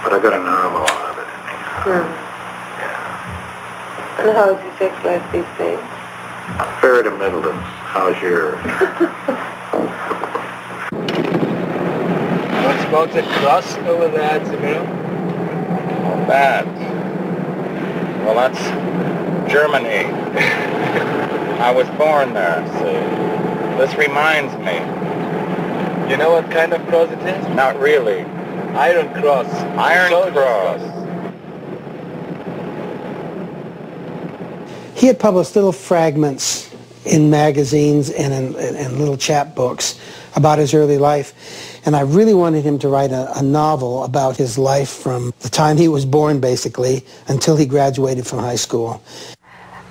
But I got a novel out of it. Yeah. And how is your sex life these days? Fair to middling. How's yours? What's about the cross over there, Jamil? Well, that. Well, that's Germany. I was born there, see. This reminds me. You know what kind of cross it is? Not really. Iron Cross. Iron Soldier's Cross. He had published little fragments in magazines and in little chapbooks about his early life. And I really wanted him to write a novel about his life from the time he was born, basically, until he graduated from high school.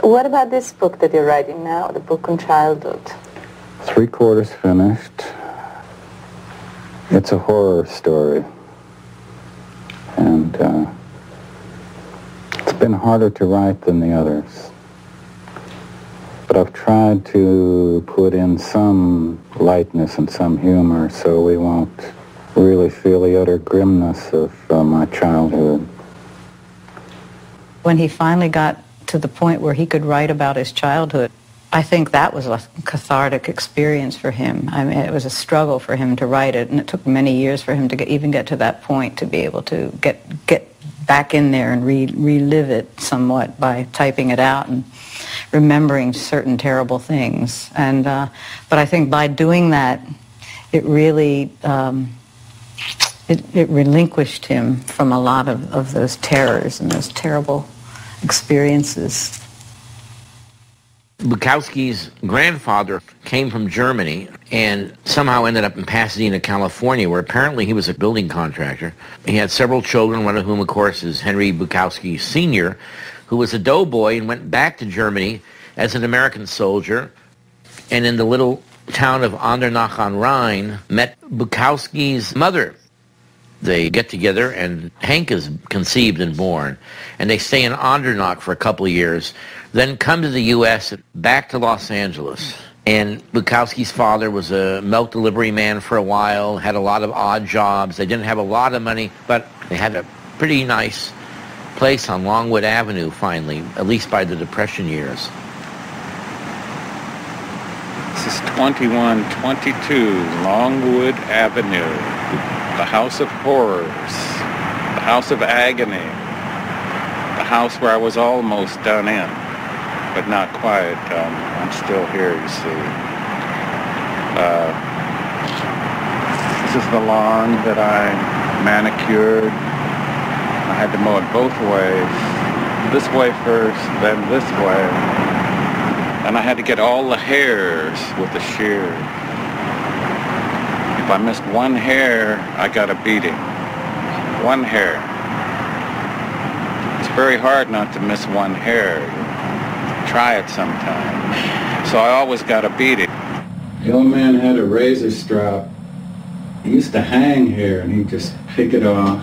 What about this book that you're writing now, the book on childhood? 3/4 finished. It's a horror story. And it's been harder to write than the others. But I've tried to put in some lightness and some humor so we won't really feel the utter grimness of my childhood. When he finally got to the point where he could write about his childhood, I think that was a cathartic experience for him. I mean, it was a struggle for him to write it, and it took many years for him to even get to that point, to be able to get back in there and relive it somewhat by typing it out and remembering certain terrible things. And but I think by doing that, it really it relinquished him from a lot of those terrors and those terrible experiences. Bukowski's grandfather came from Germany and somehow ended up in Pasadena, California, where apparently he was a building contractor. He had several children, one of whom, of course, is Henry Bukowski Sr., who was a doughboy and went back to Germany as an American soldier, and in the little town of Andernach on Rhine met Bukowski's mother. They get together, and Hank is conceived and born, and they stay in Andernach for a couple of years, then come to the U.S., back to Los Angeles. And Bukowski's father was a milk delivery man for a while, had a lot of odd jobs. They didn't have a lot of money, but they had a pretty nice place on Longwood Avenue, finally, at least by the Depression years. This is 2122 Longwood Avenue, the house of horrors, the house of agony, the house where I was almost done in, but not quite. I'm still here, you see. This is the lawn that I manicured. I had to mow it both ways. This way first, then this way. And I had to get all the hairs with the shear. If I missed one hair, I got a beating. One hair. It's very hard not to miss one hair. Try it sometime. So I always got a beating. The old man had a razor strap. He used to hang hair, and he'd just pick it off.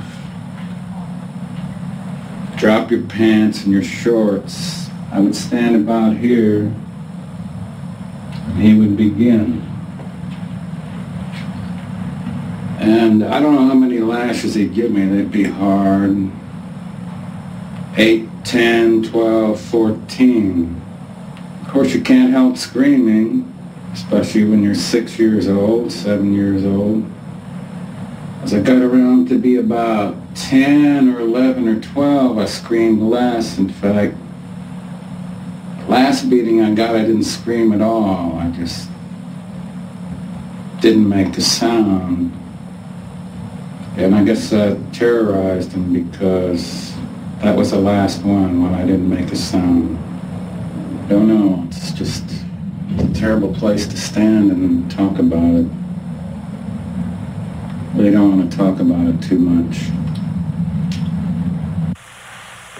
Drop your pants and your shorts. I would stand about here, and he would begin. And I don't know how many lashes he'd give me. They'd be hard. 8, 10, 12, 14. Of course, you can't help screaming, especially when you're 6 years old, 7 years old. As I got around to be about 10 or 11 or 12, I screamed less. In fact, last beating I got, I didn't scream at all. I just didn't make the sound. And I guess that terrorized him because that was the last one when I didn't make a sound. I don't know, it's just a terrible place to stand and talk about it. Really don't want to talk about it too much.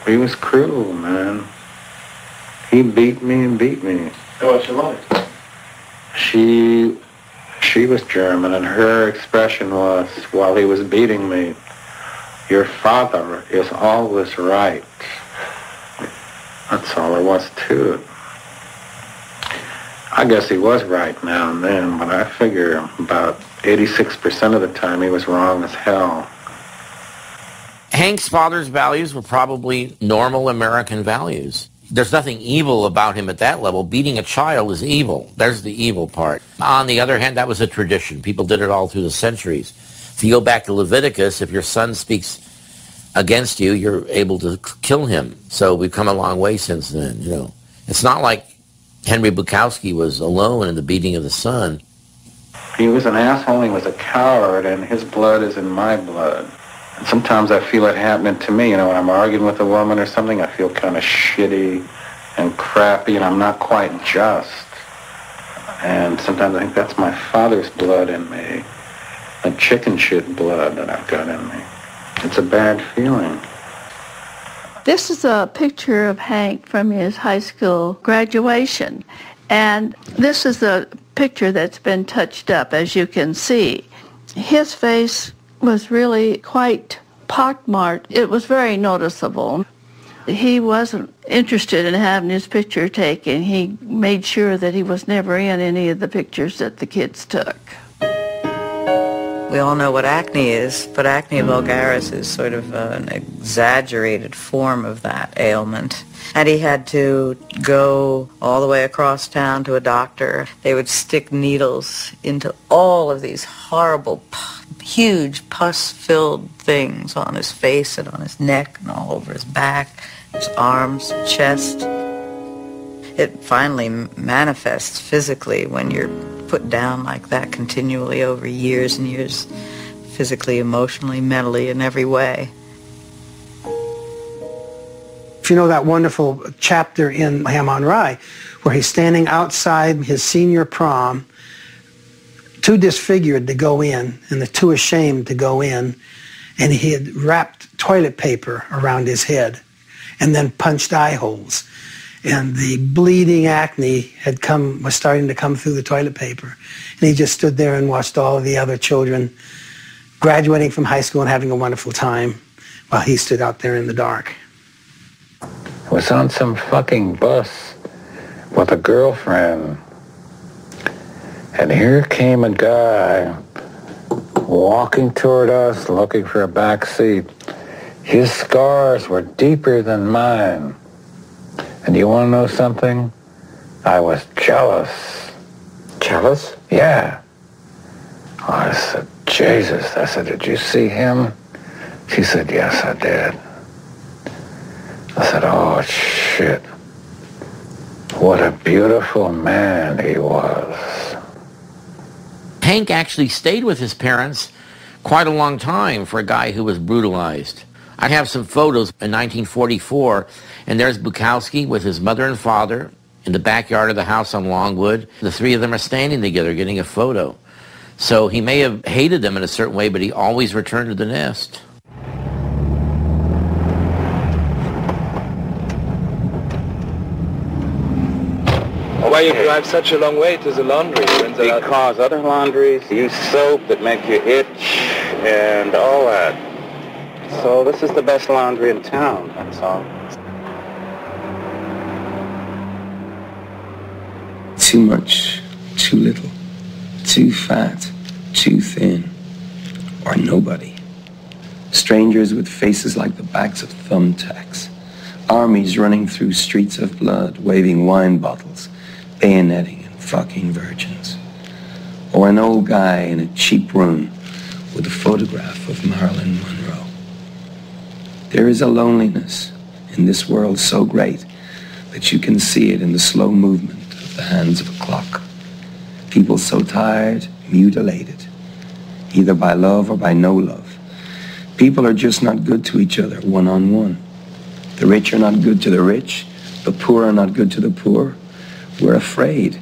He was cruel, man. He beat me and beat me. How was your mother? She was German, and her expression was, while he was beating me, "Your father is always right." That's all there was to it. I guess he was right now and then, but I figure about 86% of the time he was wrong as hell. Hank's father's values were probably normal American values. There's nothing evil about him at that level. Beating a child is evil. There's the evil part. On the other hand, that was a tradition. People did it all through the centuries. If you go back to Leviticus, if your son speaks against you, you're able to kill him. So we've come a long way since then, you know. It's not like Henry Bukowski was alone in the beating of the son. He was an asshole, he was a coward, and his blood is in my blood. And sometimes I feel it happening to me, you know, when I'm arguing with a woman or something, I feel kind of shitty and crappy, and I'm not quite just. And sometimes I think that's my father's blood in me, like chicken shit blood that I've got in me. It's a bad feeling. This is a picture of Hank from his high school graduation. And this is a picture that's been touched up, as you can see. His face was really quite pockmarked. It was very noticeable. He wasn't interested in having his picture taken. He made sure that he was never in any of the pictures that the kids took. We all know what acne is, but acne vulgaris is sort of an exaggerated form of that ailment. And he had to go all the way across town to a doctor. They would stick needles into all of these horrible, huge pus-filled things on his face and on his neck and all over his back, his arms, chest. It finally manifests physically when you're put down like that continually over years and years, physically, emotionally, mentally, in every way. If you know that wonderful chapter in Ham on Rye where he's standing outside his senior prom, too disfigured to go in and too ashamed to go in, and he had wrapped toilet paper around his head and then punched eye holes. And the bleeding acne was starting to come through the toilet paper. And he just stood there and watched all of the other children graduating from high school and having a wonderful time while he stood out there in the dark. I was on some fucking bus with a girlfriend. And here came a guy walking toward us, looking for a back seat. His scars were deeper than mine. And you want to know something? I was jealous. Jealous? Yeah. I said, Jesus. I said, did you see him? She said, yes, I did. I said, oh, shit. What a beautiful man he was. Hank actually stayed with his parents quite a long time for a guy who was brutalized. I have some photos in 1944, and there's Bukowski with his mother and father in the backyard of the house on Longwood. The three of them are standing together getting a photo. So he may have hated them in a certain way, but he always returned to the nest. Why you drive such a long way to the laundry? Because other laundries use soap that make you itch and all that. So this is the best laundry in town, that's all. Too much, too little, too fat, too thin, or nobody. Strangers with faces like the backs of thumbtacks. Armies running through streets of blood, waving wine bottles, bayoneting and fucking virgins. Or an old guy in a cheap room with a photograph of Marilyn Monroe. There is a loneliness in this world so great that you can see it in the slow movement of the hands of a clock. People so tired, mutilated, either by love or by no love. People are just not good to each other one-on-one. The rich are not good to the rich. The poor are not good to the poor. We're afraid.